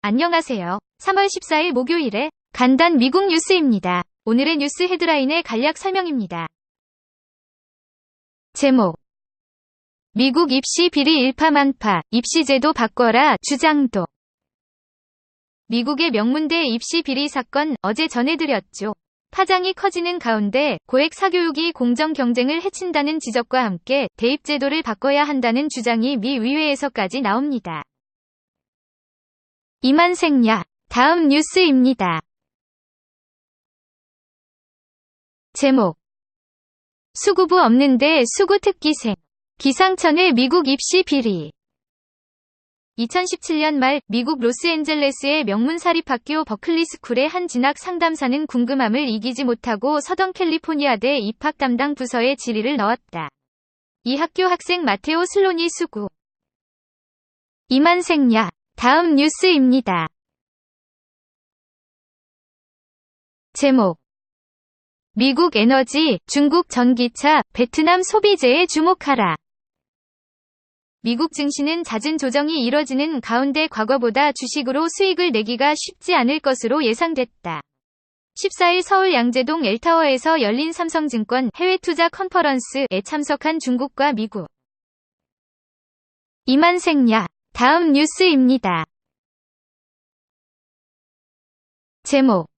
안녕하세요. 3월 14일 목요일에 간단 미국 뉴스입니다. 오늘의 뉴스 헤드라인의 간략 설명입니다. 제목: 미국 입시 비리 일파만파, 입시제도 바꿔라 주장도. 미국의 명문대 입시 비리 사건 어제 전해드렸죠. 파장이 커지는 가운데 고액 사교육이 공정 경쟁을 해친다는 지적과 함께 대입제도를 바꿔야 한다는 주장이 미 의회에서까지 나옵니다. 이만생야. 다음 뉴스입니다. 제목: 수구부 없는데 수구 특기생. 기상천외 미국 입시 비리. 2017년 말 미국 로스앤젤레스의 명문 사립학교 버클리 스쿨의 한 진학 상담사는 궁금함을 이기지 못하고 서던 캘리포니아대 입학 담당 부서에 질의를 넣었다. 이 학교 학생 마테오 슬론이 수구. 이만생야. 다음 뉴스입니다. 제목: 미국 에너지, 중국 전기차, 베트남 소비재에 주목하라. 미국 증시는 잦은 조정이 이뤄지는 가운데 과거보다 주식으로 수익을 내기가 쉽지 않을 것으로 예상됐다. 14일 서울 양재동 엘타워에서 열린 삼성증권 해외투자 컨퍼런스에 참석한 중국과 미국. 이만생야. 다음 뉴스입니다. 제목: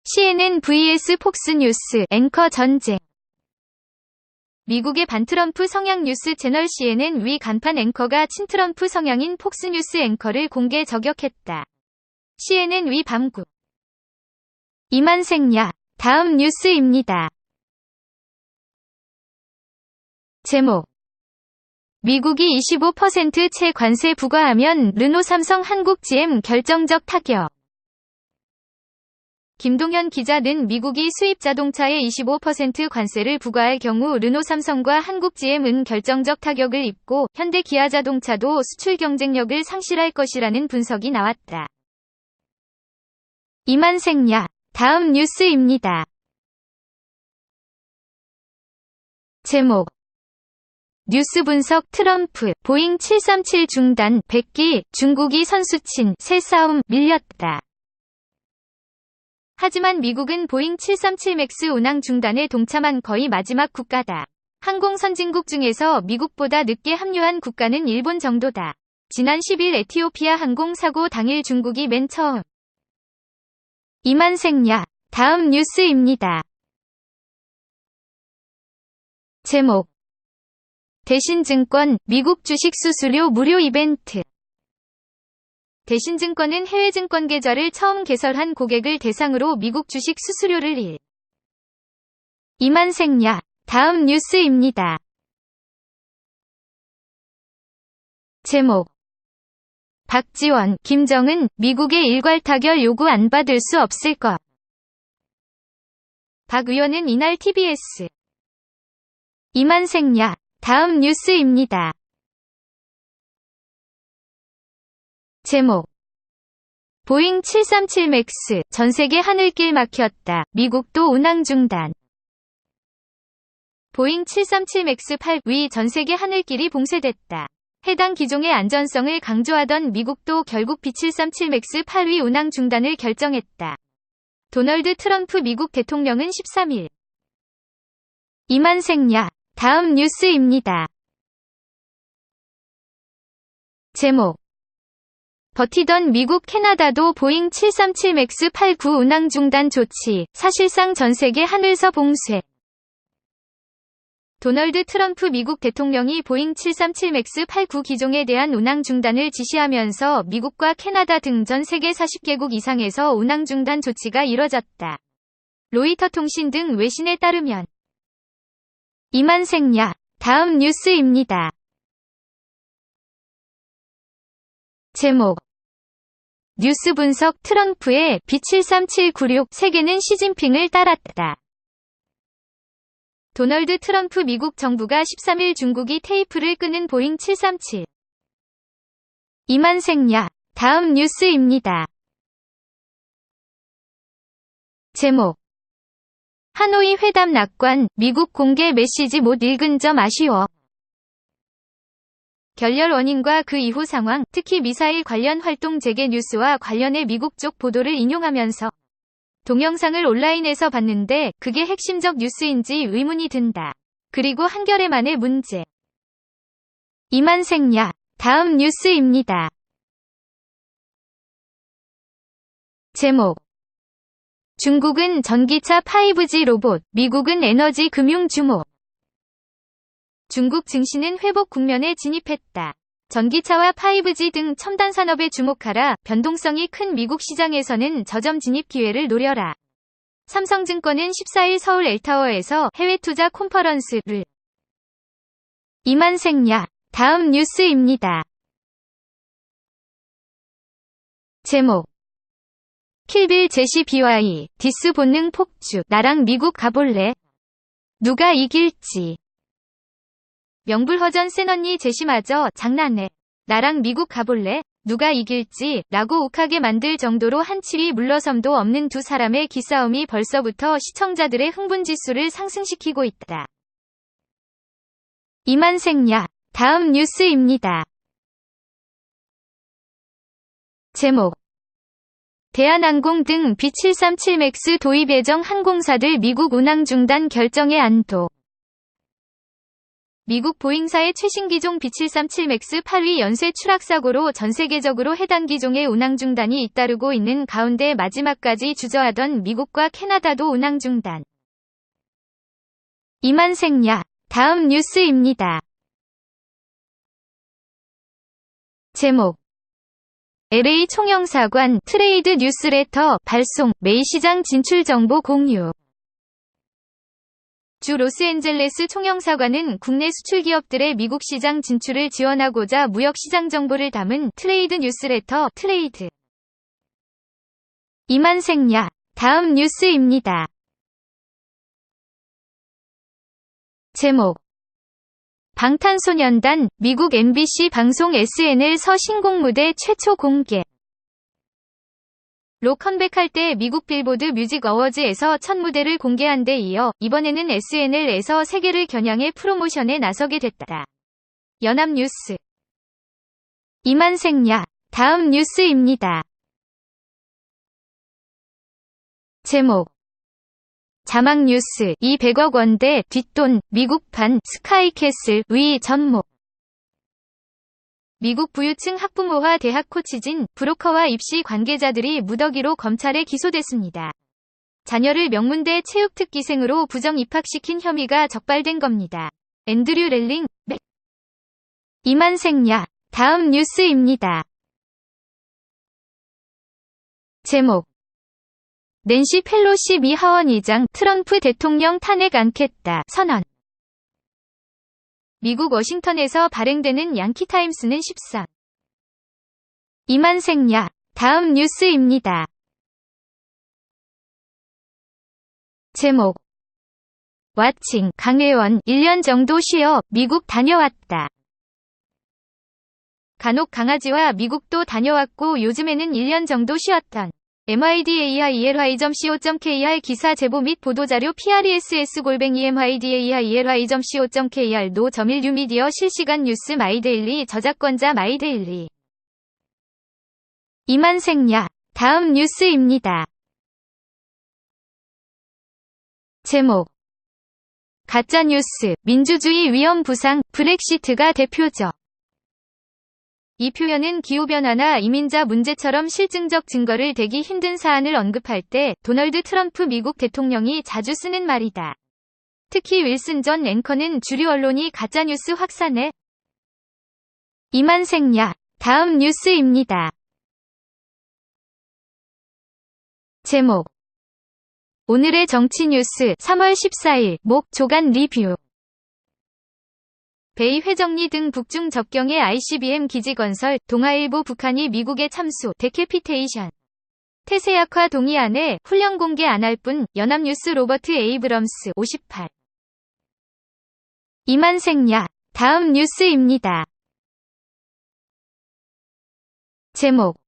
CNN vs 폭스뉴스 앵커 전쟁. 미국의 반트럼프 성향 뉴스 채널 CNN 위 간판 앵커가 친트럼프 성향인 폭스뉴스 앵커를 공개 저격했다. CNN 위 밤구. 이만생야. 다음 뉴스입니다. 제목: 미국이 25% 관세 부과하면 르노 삼성 한국 GM 결정적 타격. 김동현 기자는 미국이 수입 자동차에 25% 관세를 부과할 경우 르노 삼성과 한국 GM은 결정적 타격을 입고 현대 기아 자동차도 수출 경쟁력을 상실할 것이라는 분석이 나왔다. 이만생야. 다음 뉴스입니다. 제목: 뉴스 분석 트럼프, 보잉 737 중단 100기, 중국이 선수친 새 싸움 밀렸다. 하지만 미국은 보잉 737 맥스 운항 중단에 동참한 거의 마지막 국가다. 항공 선진국 중에서 미국보다 늦게 합류한 국가는 일본 정도다. 지난 10일 에티오피아 항공 사고 당일 중국이 맨 처음. 이만생야. 다음 뉴스입니다. 제목: 대신증권, 미국 주식 수수료 무료 이벤트. 대신증권은 해외 증권 계좌를 처음 개설한 고객을 대상으로 미국 주식 수수료를 1. 이만생야. 다음 뉴스입니다. 제목: 박지원, 김정은, 미국의 일괄 타결 요구 안 받을 수 없을 것. 박 의원은 이날 TBS. 이만생야. 다음 뉴스입니다. 제목: 보잉 737 맥스, 전세계 하늘길 막혔다. 미국도 운항 중단. 보잉 737 맥스 8위 전세계 하늘길이 봉쇄됐다. 해당 기종의 안전성을 강조하던 미국도 결국 B737 맥스 8위 운항 중단을 결정했다. 도널드 트럼프 미국 대통령은 13일. 이만생야. 다음 뉴스입니다. 제목: 버티던 미국 캐나다도 보잉 737 맥스 89 운항 중단 조치, 사실상 전세계 하늘서 봉쇄. 도널드 트럼프 미국 대통령이 보잉 737 맥스 89 기종에 대한 운항 중단을 지시하면서 미국과 캐나다 등 전 세계 40개국 이상에서 운항 중단 조치가 이뤄졌다. 로이터 통신 등 외신에 따르면. 이만생야. 다음 뉴스입니다. 제목: 뉴스 분석 트럼프의 B73796 세계는 시진핑을 따랐다. 도널드 트럼프 미국 정부가 13일 중국이 테이프를 끄는 보잉 737. 이만생야. 다음 뉴스입니다. 제목: 하노이 회담 낙관, 미국 공개 메시지 못 읽은 점 아쉬워. 결렬 원인과 그 이후 상황, 특히 미사일 관련 활동 재개 뉴스와 관련해 미국 쪽 보도를 인용하면서 동영상을 온라인에서 봤는데 그게 핵심적 뉴스인지 의문이 든다. 그리고 한겨레 만의 문제. 이만생야. 다음 뉴스입니다. 제목. 중국은 전기차 5G 로봇, 미국은 에너지 금융 주목. 중국 증시는 회복 국면에 진입했다. 전기차와 5G 등 첨단 산업에 주목하라. 변동성이 큰 미국 시장에서는 저점 진입 기회를 노려라. 삼성증권은 14일 서울 엘타워에서 해외 투자 컨퍼런스를. 이만생야. 다음 뉴스입니다. 제목. 킬빌 제시 BY, 디스 본능 폭주, 나랑 미국 가볼래? 누가 이길지. 명불허전 센언니 제시마저 장난해. 나랑 미국 가볼래? 누가 이길지? 라고 욱하게 만들 정도로 한치위 물러섬도 없는 두 사람의 기싸움이 벌써부터 시청자들의 흥분지수를 상승시키고 있다. 이만생야. 다음 뉴스입니다. 제목. 대한항공 등 B737 맥스 도입 예정 항공사들 미국 운항 중단 결정에 안도. 미국 보잉사의 최신 기종 B737 맥스 8위 연쇄 추락 사고로 전 세계적으로 해당 기종의 운항 중단이 잇따르고 있는 가운데 마지막까지 주저하던 미국과 캐나다도 운항 중단. 이만생야. 다음 뉴스입니다. 제목. LA 총영사관 트레이드 뉴스레터 발송 메이 시장 진출 정보 공유. 주 로스앤젤레스 총영사관은 국내 수출 기업들의 미국 시장 진출을 지원하고자 무역 시장 정보를 담은 트레이드 뉴스레터 트레이드. 이만생야. 다음 뉴스입니다. 제목. 방탄소년단, 미국 MBC 방송 SNL-서 신곡 무대 최초 공개. 로 컴백할 때 미국 빌보드 뮤직 어워즈에서 첫 무대를 공개한 데 이어 이번에는 SNL에서 세계를 겨냥해 프로모션에 나서게 됐다. 연합뉴스. 이만생야. 다음 뉴스입니다. 제목. 자막뉴스 200억 원대 뒷돈 미국판 스카이캐슬 위 전목. 미국 부유층 학부모와 대학 코치진, 브로커와 입시 관계자들이 무더기로 검찰에 기소됐습니다. 자녀를 명문대 체육특기생으로 부정 입학시킨 혐의가 적발된 겁니다. 앤드류 렐링, 맥. 이만생야. 다음 뉴스입니다. 제목. 낸시 펠로시 미 하원의장 트럼프 대통령 탄핵 않겠다 선언. 미국 워싱턴에서 발행되는 양키타임스는 14. 이만생야. 다음 뉴스입니다. 제목. 왓칭 강혜원 1년 정도 쉬어 미국 다녀왔다. 간혹 강아지와 미국도 다녀왔고 요즘에는 1년 정도 쉬었던 mydaily.co.kr 기사 제보 및 보도자료 press@mydaily.co.kr 노.1뉴미디어 실시간 뉴스 마이데일리 저작권자 마이데일리. 이만생야. 다음 뉴스입니다. 제목. 가짜뉴스 민주주의 위험 부상 브렉시트가 대표적. 이 표현은 기후변화나 이민자 문제처럼 실증적 증거를 대기 힘든 사안을 언급할 때 도널드 트럼프 미국 대통령이 자주 쓰는 말이다. 특히 윌슨 전 앵커는 주류 언론이 가짜뉴스 확산에. 이만생야. 다음 뉴스입니다. 제목. 오늘의 정치뉴스 3월 14일 목 조간 리뷰. 베이 회정리 등 북중 접경의 ICBM 기지 건설, 동아일보 북한이 미국의 참수, 데캐피테이션. 태세약화 동의안에 훈련 공개 안 할 뿐, 연합뉴스 로버트 에이브럼스 58. 이만생야. 다음 뉴스입니다. 제목.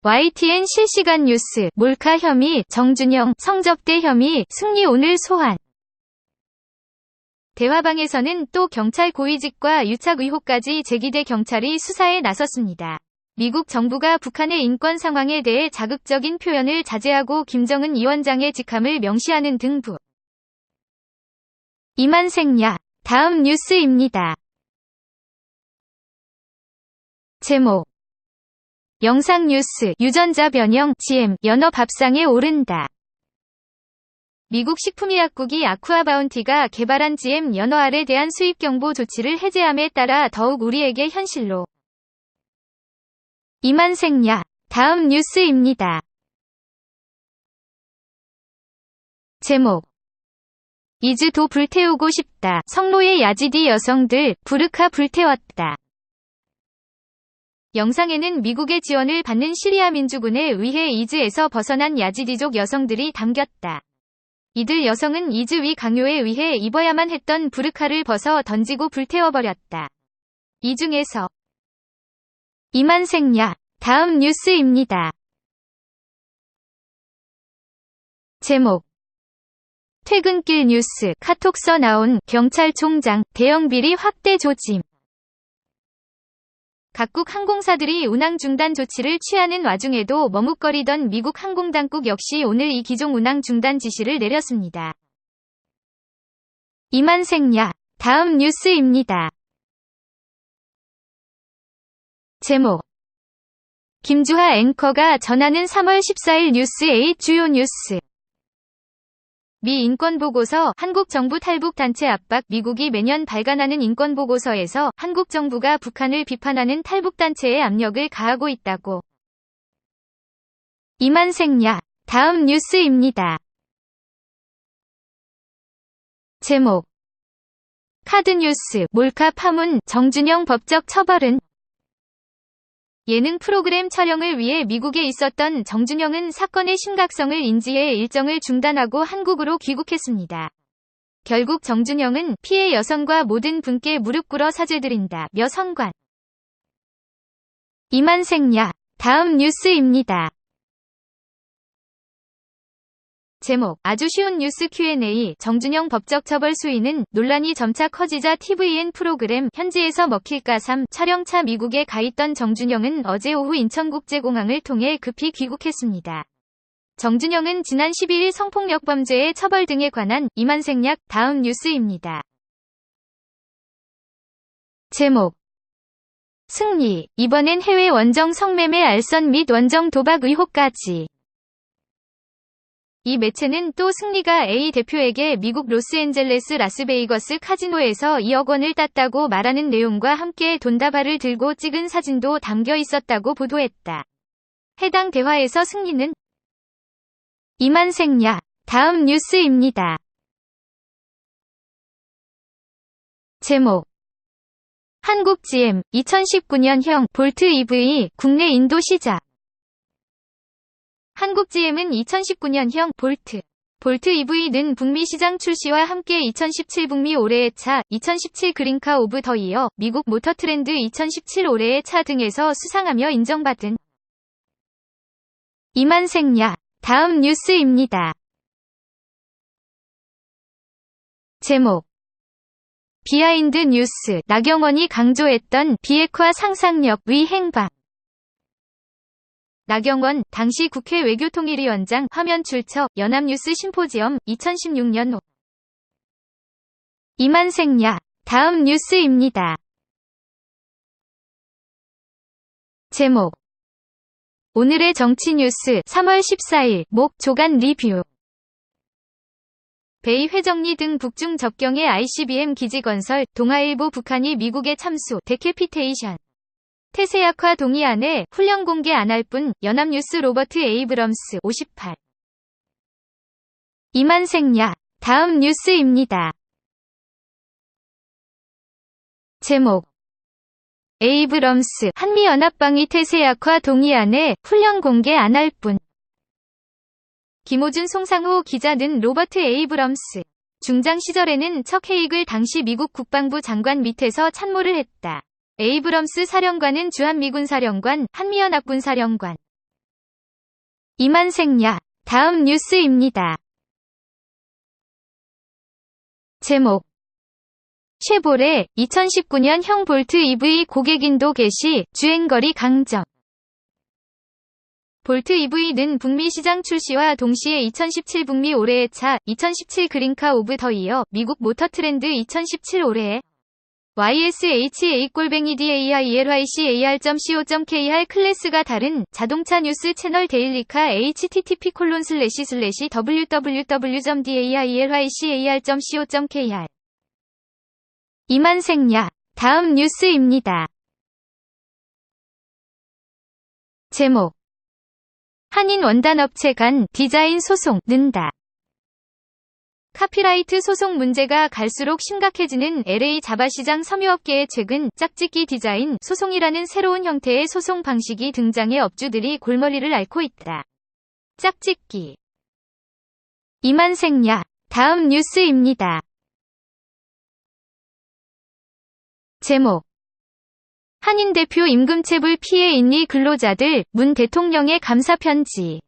YTN 실시간 뉴스, 몰카 혐의, 정준영, 성접대 혐의, 승리 오늘 소환. 대화방에서는 또 경찰 고위직과 유착 의혹까지 제기돼 경찰이 수사에 나섰습니다. 미국 정부가 북한의 인권 상황에 대해 자극적인 표현을 자제하고 김정은 위원장의 직함을 명시하는 등부. 이만생야. 다음 뉴스입니다. 제목. 영상 뉴스. 유전자 변형 GM 연어 밥상에 오른다. 미국 식품의약국이 아쿠아바운티가 개발한 GM 연어알에 대한 수입 경보 조치를 해제함에 따라 더욱 우리에게 현실로. 이만생야. 다음 뉴스입니다. 제목. 이즈도 불태우고 싶다. 성노예 야지디 여성들 부르카 불태웠다. 영상에는 미국의 지원을 받는 시리아 민주군에 의해 이즈에서 벗어난 야지디족 여성들이 담겼다. 이들 여성은 이즈 위 강요에 의해 입어야만 했던 부르카를 벗어 던지고 불태워버렸다. 이 중에서 이만생야. 다음 뉴스입니다. 제목. 퇴근길 뉴스. 카톡서 나온 경찰총장 대형 비리 확대 조짐. 각국 항공사들이 운항 중단 조치를 취하는 와중에도 머뭇거리던 미국 항공당국 역시 오늘 이 기종 운항 중단 지시를 내렸습니다. 이만생야. 다음 뉴스입니다. 제목. 김주하 앵커가 전하는 3월 14일 뉴스 8 주요 뉴스. 미 인권보고서 한국 정부 탈북 단체 압박. 미국이 매년 발간하는 인권보고서에서 한국 정부가 북한을 비판하는 탈북 단체에 압력을 가하고 있다고. 이만생야. 다음 뉴스입니다. 제목. 카드뉴스. 몰카 파문 정준영 법적 처벌은. 예능 프로그램 촬영을 위해 미국에 있었던 정준영은 사건의 심각성을 인지해 일정을 중단하고 한국으로 귀국했습니다. 결국 정준영은 피해 여성과 모든 분께 무릎 꿇어 사죄드린다 며 선관. 이만생야. 다음 뉴스입니다. 제목. 아주 쉬운 뉴스 Q&A. 정준영 법적 처벌 수위는 논란이 점차 커지자 tvN 프로그램 현지에서 먹힐까 3 촬영차 미국에 가 있던 정준영은 어제 오후 인천국제공항을 통해 급히 귀국했습니다. 정준영은 지난 12일 성폭력 범죄의 처벌 등에 관한 이만생약. 다음 뉴스입니다. 제목. 승리. 이번엔 해외 원정 성매매 알선 및 원정 도박 의혹까지. 이 매체는 또 승리가 A 대표에게 미국 로스앤젤레스 라스베이거스 카지노에서 2억 원을 땄다고 말하는 내용과 함께 돈다발을 들고 찍은 사진도 담겨 있었다고 보도했다. 해당 대화에서 승리는 이만생야. 다음 뉴스입니다. 제목. 한국 GM 2019년형 볼트 EV 국내 인도 시작. 한국 GM은 2019년형 볼트 EV는 북미 시장 출시와 함께 2017 북미 올해의 차, 2017 그린카 오브 더 이어, 미국 모터 트렌드 2017 올해의 차 등에서 수상하며 인정받은. 이만생야. 다음 뉴스입니다. 제목. 비하인드 뉴스. 나경원이 강조했던 비핵화 상상력 위 행방. 나경원, 당시 국회 외교통일위원장 화면 출처 연합뉴스 심포지엄 2016년 5. 이만생야. 다음 뉴스입니다. 제목. 오늘의 정치 뉴스 3월 14일 목 조간 리뷰. 베이 회정리 등 북중 접경의 ICBM 기지 건설. 동아일보. 북한이 미국의 참수 데캐피테이션 태세약화 동의안에 훈련 공개 안 할 뿐. 연합뉴스. 로버트 에이브럼스 58. 이만생야. 다음 뉴스입니다. 제목. 에이브럼스. 한미연합방위 태세약화 동의안에 훈련 공개 안 할 뿐. 김호준 송상호 기자는 로버트 에이브럼스 중장 시절에는 척 헤이글 당시 미국 국방부 장관 밑에서 참모를 했다. 에이브럼스 사령관은 주한미군 사령관, 한미연합군 사령관. 이만생야. 다음 뉴스입니다. 제목. 쉐보레 2019년형 볼트 EV 고객 인도 게시, 주행거리 강정. 볼트 EV는 북미 시장 출시와 동시에 2017 북미 올해의 차, 2017 그린카 오브 더 이어, 미국 모터 트렌드 2017 올해의 YSHA:/DAIRYCAR.co.kr 클래스가 다른 자동차 뉴스 채널 데일리카 http://www.dairYCAR.co.kr 이만생야. 다음 뉴스입니다. 제목. 한인 원단업체 간 디자인 소송 는다. 카피라이트 소송 문제가 갈수록 심각해지는 LA 자바시장 섬유업계의 최근 짝짓기 디자인 소송이라는 새로운 형태의 소송 방식이 등장해 업주들이 골머리를 앓고 있다. 짝짓기. 이만생야. 다음 뉴스입니다. 제목. 한인 대표 임금체불 피해 인리 근로자들 문 대통령의 감사 편지.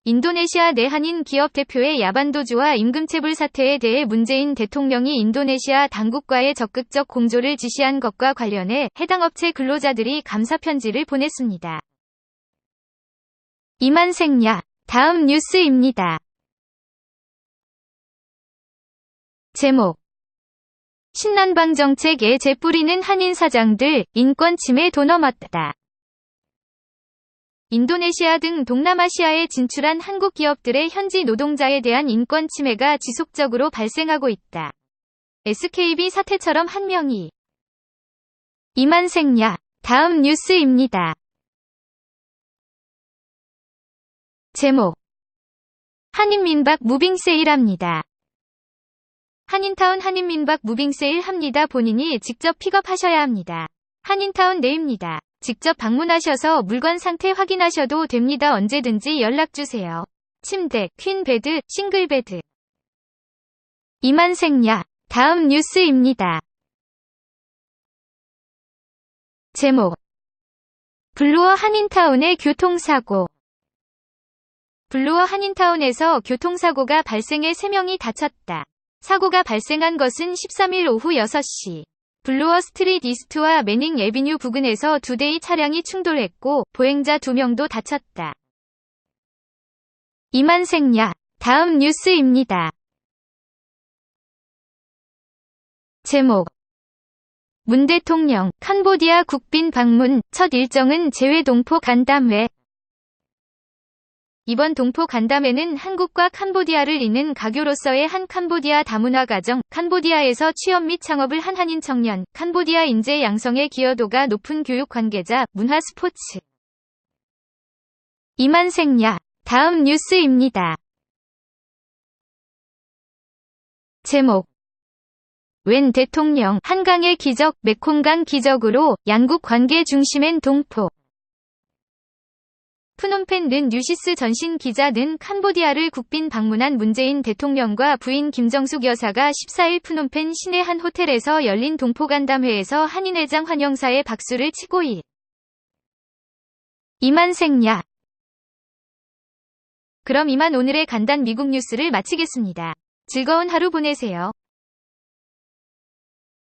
인도네시아 내 한인 기업 대표의 야반도주와 임금체불 사태에 대해 문재인 대통령이 인도네시아 당국과의 적극적 공조를 지시한 것과 관련해 해당 업체 근로자들이 감사 편지를 보냈습니다. 이만생야. 다음 뉴스입니다. 제목. 신난방 정책에 재뿌리는 한인 사장들 인권 침해 도 넘었다. 인도네시아 등 동남아시아에 진출한 한국 기업들의 현지 노동자에 대한 인권 침해가 지속적으로 발생하고 있다. SKB 사태처럼 한 명이. 이만생야. 다음 뉴스입니다. 제목. 한인민박 무빙 세일합니다. 한인타운 한인민박 무빙 세일 합니다. 본인이 직접 픽업하셔야 합니다. 한인타운 내입니다. 직접 방문하셔서 물건 상태 확인하셔도 됩니다. 언제든지 연락주세요. 침대, 퀸베드, 싱글베드. 이만생야. 다음 뉴스입니다. 제목. 블루어 한인타운의 교통사고. 블루어 한인타운에서 교통사고가 발생해 3명이 다쳤다. 사고가 발생한 것은 13일 오후 6시. 블루어 스트리트 이스트와 매닝 애비뉴 부근에서 2대의 차량이 충돌했고 보행자 2명도 다쳤다. 이만생야. 다음 뉴스입니다. 제목. 문 대통령 캄보디아 국빈 방문 첫 일정은 재외 동포 간담회. 이번 동포 간담회는 한국과 캄보디아를 잇는 가교로서의 한 캄보디아 다문화 가정, 캄보디아에서 취업 및 창업을 한 한인 청년, 캄보디아 인재 양성의 기여도가 높은 교육 관계자, 문화 스포츠. 이만생야. 다음 뉴스입니다. 제목. 웬 대통령 한강의 기적, 메콩강 기적으로 양국 관계 중심엔 동포. 푸놈펜 는 뉴시스 전신 기자 는 캄보디아를 국빈 방문한 문재인 대통령과 부인 김정숙 여사가 14일 푸놈펜 시내 한 호텔에서 열린 동포간담회에서 한인회장 환영사에 박수를 치고 이만생야. 그럼 이만 오늘의 간단 미국 뉴스를 마치겠습니다. 즐거운 하루 보내세요.